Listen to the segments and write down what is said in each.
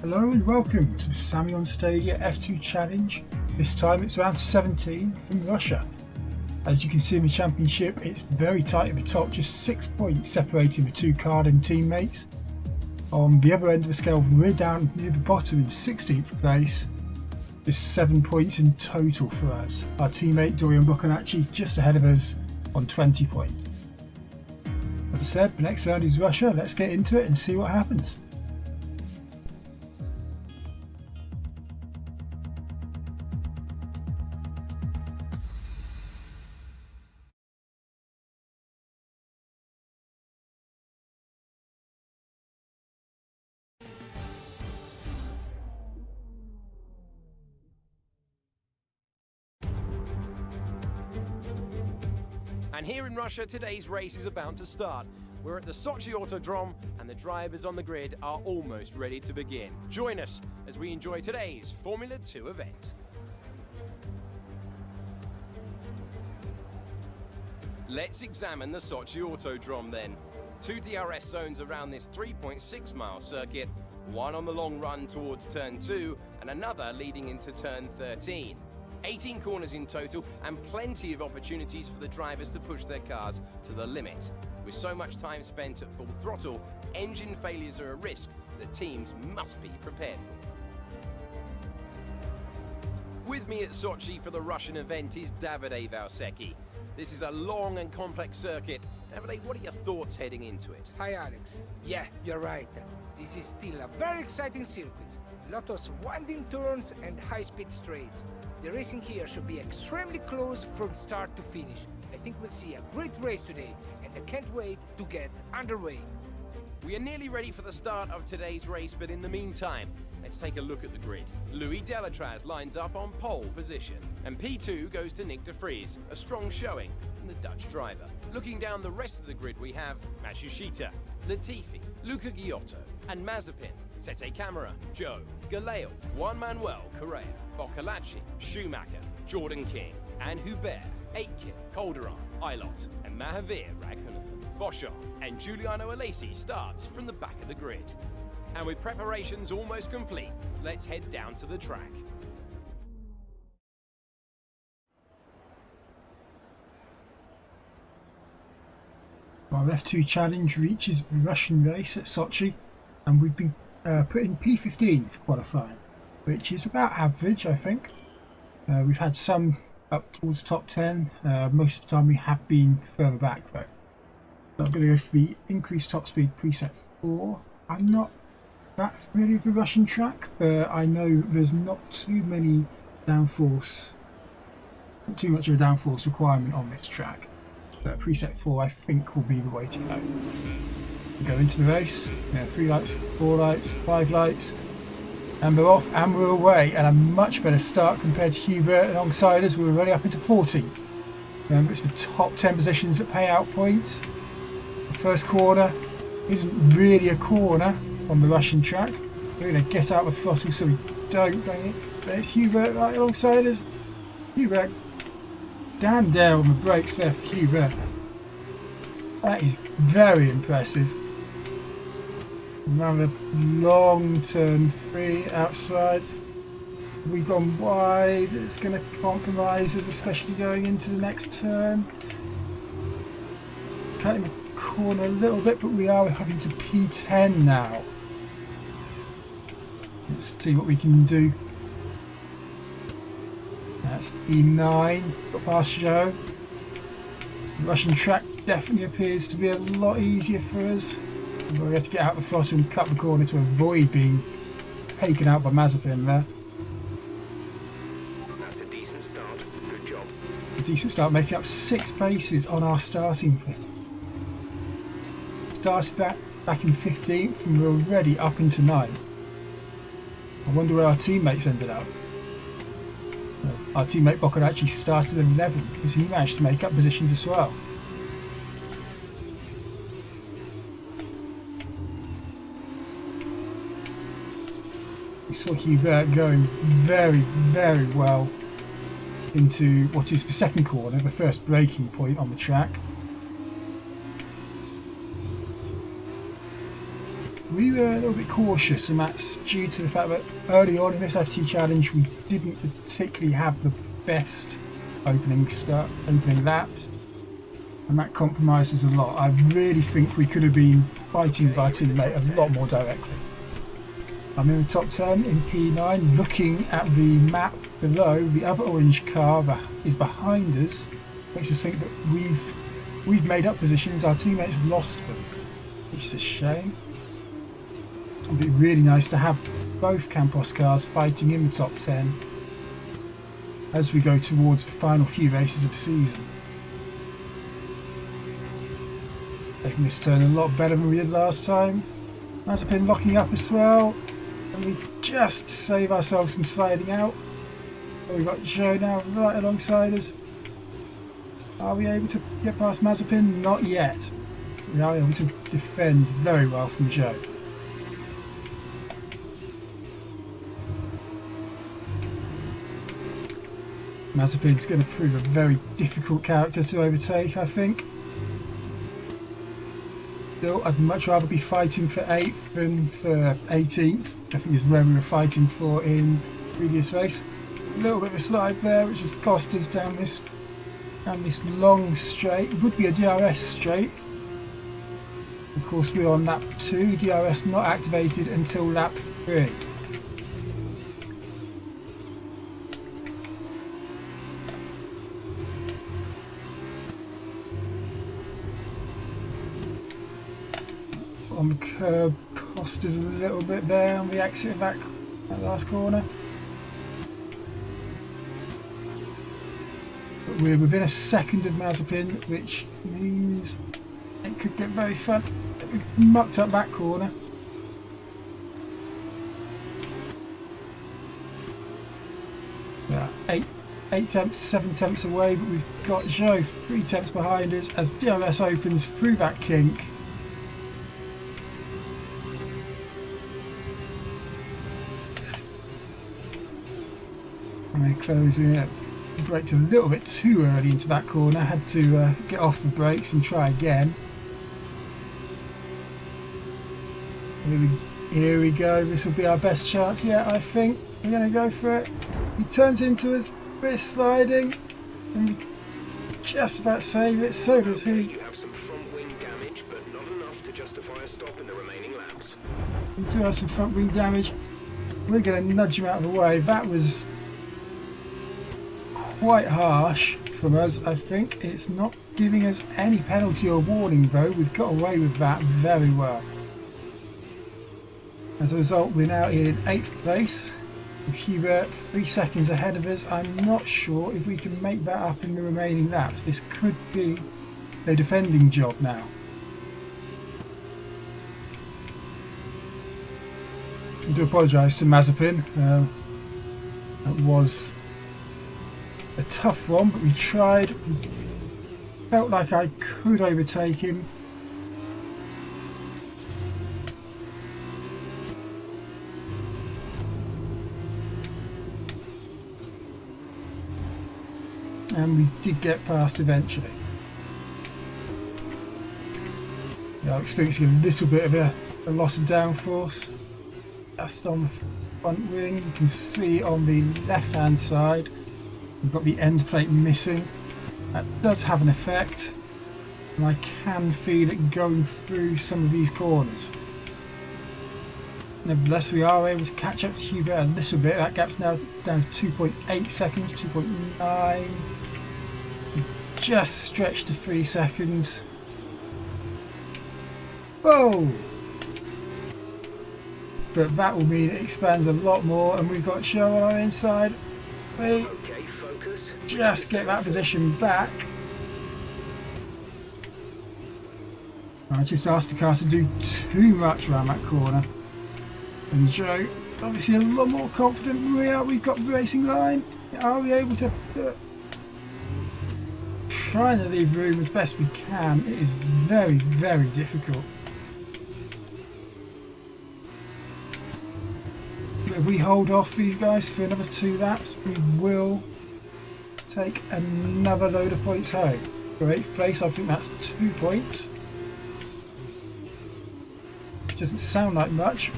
Hello and welcome to the Sammy on Stadia F2 Challenge. This time it's round 17 from Russia. As you can see in the championship, it's very tight at the top, just 6 points separating the two Carden teammates. On the other end of the scale, we're down near the bottom in 16th place. Just 7 points in total for us. Our teammate Dorian Buchanacci just ahead of us on 20 points. As I said, the next round is Russia. Let's get into it and see what happens. And here in Russia, today's race is about to start. We're at the Sochi Autodrome, and the drivers on the grid are almost ready to begin. Join us as we enjoy today's Formula 2 event. Let's examine the Sochi Autodrome then. 2 DRS zones around this 3.6-mile circuit, one on the long run towards turn 2 and another leading into turn 13. 18 corners in total and plenty of opportunities for the drivers to push their cars to the limit. With so much time spent at full throttle, engine failures are a risk that teams must be prepared for. With me at Sochi for the Russian event is Davide Valsecchi. This is a long and complex circuit. Davide, what are your thoughts heading into it? Hi Alex. Yeah, you're right. This is still a very exciting circuit. Lot of winding turns and high-speed straights. The racing here should be extremely close from start to finish. I think we'll see a great race today, and I can't wait to get underway. We are nearly ready for the start of today's race, but in the meantime, let's take a look at the grid. Louis Delatraz lines up on pole position, and P2 goes to Nick de Vries, a strong showing from the Dutch driver. Looking down the rest of the grid, we have Matsushita, Latifi, Luca Giotto, and Mazepin, Sete Camara, Joe, Galeo, Juan Manuel Correa, Boccolacci, Schumacher, Jordan King, and Hubert, Aitken, Calderon, Ilott, and Mahavir Raghunathan. Boschon and Giuliano Alesi starts from the back of the grid. And with preparations almost complete, let's head down to the track. Our F2 Challenge reaches the Russian race at Sochi, and we've been put in P15 for qualifying, which is about average, I think. We've had some up towards the top 10. Most of the time we have been further back though. So I'm going to go for the increased top speed preset 4. I'm not that familiar with the Russian track, but I know there's not too many downforce, not too much of a downforce requirement on this track. But preset 4 I think will be the way to go. We go into the race, 3 lights, 4 lights, 5 lights, and we're off and we're away, and a much better start compared to Hubert alongside us. We're already up into 14th. Remember, it's the top 10 positions that pay out points. The first corner isn't really a corner on the Russian track. We're going to get out the throttle so we don't bang it. But it's Hubert right alongside us. Hubert, damn down on the brakes there for Hubert. That is very impressive. Another long turn 3 outside. We've gone wide. It's going to compromise us, especially going into the next turn. Cutting the corner a little bit, but we are having to P10 now. Let's see what we can do. That's P9. Got past Joe. The Russian track definitely appears to be a lot easier for us. We have to get out the throttle and cut the corner to avoid being taken out by Mazepin there. That's a decent start. Good job. A decent start, making up 6 places on our starting fifth. Started back in 15th and we're already up into 9th. I wonder where our teammates ended up. Our teammate Bocon actually started 11th because he managed to make up positions as well. We saw Hubert going very, very well into what is the second corner, the first braking point on the track. we were a little bit cautious, and that's due to the fact that early on in this FT challenge we didn't particularly have the best opening laps, and that compromises a lot. I really think we could have been fighting with our teammate a lot more directly. I'm in the top 10 in P9, looking at the map below. The other orange car is behind us, makes us think that we've made up positions. Our teammates lost them, which is a shame. It'd be really nice to have both Campos cars fighting in the top 10 as we go towards the final few races of the season. Taking this turn a lot better than we did last time. Mazepin locking up as well, and we just save ourselves from sliding out. We've got Joe now right alongside us. Are we able to get past Mazepin? Not yet. We are able to defend very well from Joe. Mazepin's going to prove a very difficult character to overtake, I think. Still, I'd much rather be fighting for 8th than for 18th. I think is where we were fighting for in the previous race. A little bit of a slide there, which has cost us down this long straight. It would be a DRS straight. Of course, we're on lap 2. DRS not activated until lap 3. On the curb, cost us a little bit there on the exit of that last corner. But we're within a second of Mazepin, which means it could get very fun. We've mucked up that corner. Yeah, 8 tenths, 7 tenths away, but we've got Joe 3 tenths behind us as DRS opens through that kink. And they're closing it. Braked a little bit too early into that corner, had to get off the brakes and try again. Here we go, this will be our best chance yet, I think. We're going to go for it. He turns into us, bit sliding, and we just about save it, so does he. You have some front wing damage, but not enough to justify a stop in the remaining laps. We do have some front wing damage. We're going to nudge him out of the way. That was quite harsh from us, I think. It's not giving us any penalty or warning though. We've got away with that very well. As a result, we're now in 8th place with Hubert 3 seconds ahead of us. I'm not sure if we can make that up in the remaining laps. This could be a defending job now. I do apologise to Mazepin. That was a tough one, but we tried. We felt like I could overtake him. And we did get past eventually. Yeah, I'm experiencing a little bit of a loss of downforce. Just on the front wing, you can see on the left hand side we've got the end plate missing. That does have an effect, and I can feel it going through some of these corners. Nevertheless, we are able to catch up to Hubert a little bit. That gap's now down to 2.8 seconds, 2.9. Just stretched to 3 seconds. Whoa! But that will mean it expands a lot more, and we've got Joe on our inside. We just get that position back. I just asked the car to do too much around that corner. And Joe, obviously a lot more confident than we are. We've got the racing line. Are we able to trying to leave room as best we can? It is very, very difficult. But if we hold off these guys for another 2 laps, we will take another load of points home. For 8th place, I think that's 2 points. which doesn't sound like much,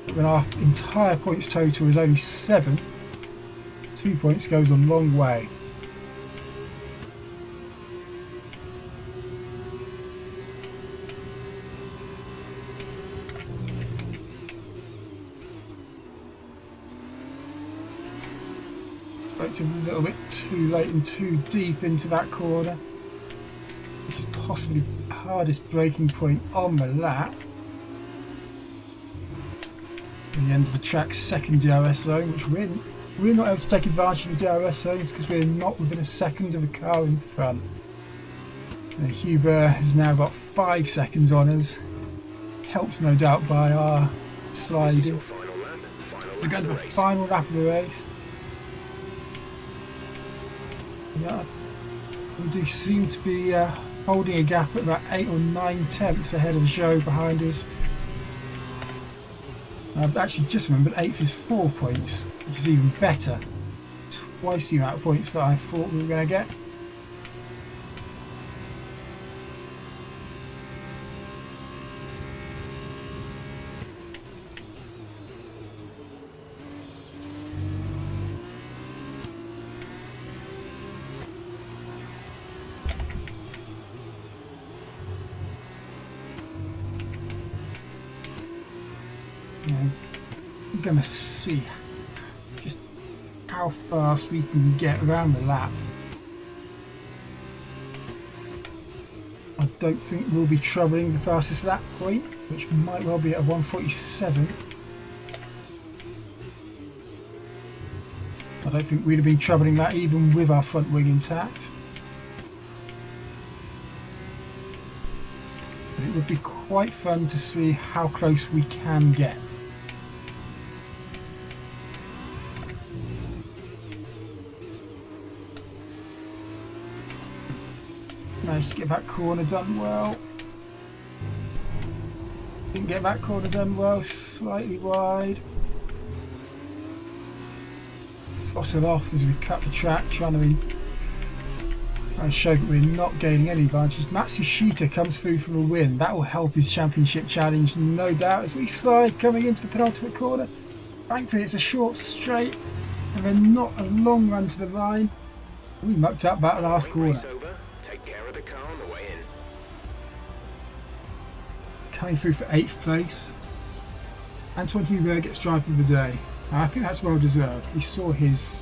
but when our entire points total is only 7, 2 points goes a long way. A little bit too late and too deep into that corner, which is possibly the hardest braking point on the lap. At the end of the track's second DRS zone, which we're not able to take advantage of the DRS zones because we're not within a second of the car in front. And Huber has now got 5 seconds on us, helped no doubt by our sliding. We're going to the final lap of the race. Yeah, we do seem to be holding a gap at about 8 or 9 tenths ahead of Joe behind us. I've actually just remembered 8th is 4 points, which is even better. Twice the amount of points that I thought we were going to get. I'm going to see just how fast we can get around the lap. I don't think we'll be troubling the fastest lap point, which might well be at 1:47. I don't think we'd have been troubling that even with our front wing intact. But it would be quite fun to see how close we can get. Managed to get that corner done well. Didn't get that corner done well, slightly wide. Fossil off as we cut the track, trying to show that we're not gaining any advantage. Matsushita comes through for a win. That will help his championship challenge, no doubt, as we slide coming into the penultimate corner. Thankfully it's a short straight and then not a long run to the line. We mucked up that last corner. Take care of the car on the way in. Coming through for 8th place, Antoine Huber gets driver of the day. I think that's well deserved. We saw his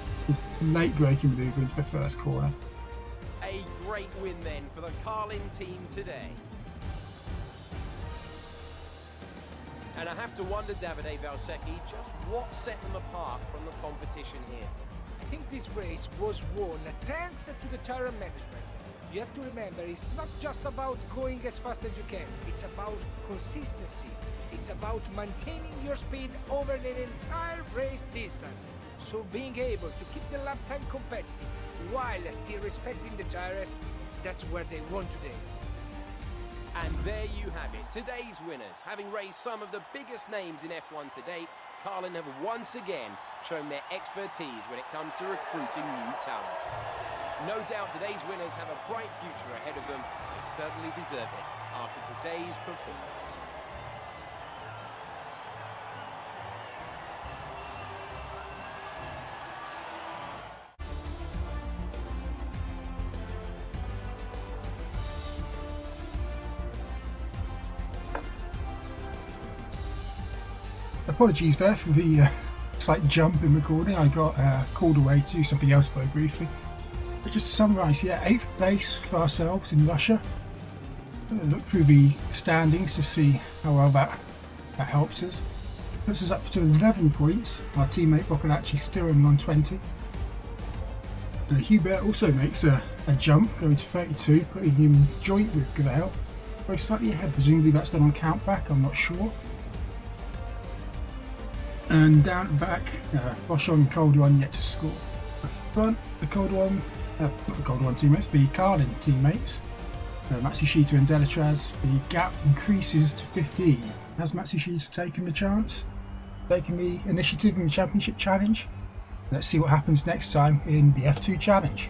late braking maneuver into the first corner. A great win then for the Carlin team today. And I have to wonder, Davide Valsecchi, just what set them apart from the competition here. I think this race was won thanks to the tire management. You have to remember, it's not just about going as fast as you can, it's about consistency. It's about maintaining your speed over an entire race distance. So being able to keep the lap time competitive while still respecting the tires, that's where they won today. And there you have it, today's winners. Having raised some of the biggest names in F1 to date, Carlin have once again shown their expertise when it comes to recruiting new talent. No doubt today's winners have a bright future ahead of them. They certainly deserve it after today's performance. Apologies there for the slight jump in recording. I got called away to do something else very briefly. But just to summarise, yeah, 8th place for ourselves in Russia. Look through the standings to see how well that helps us. Puts us up to 11 points. Our teammate Boccolacci still only on 20. Hubert also makes a jump, going to 32, putting him joint with Gavale. Both slightly ahead, presumably that's done on countback, I'm not sure. And down at the back, Boschon and Coldone yet to score. The front, the Coldone, not the Coldone teammates, the Carlin teammates, Matsushita and Delatraz, the gap increases to 15. Has Matsushita taken the chance? Taken the initiative in the Championship Challenge? Let's see what happens next time in the F2 Challenge.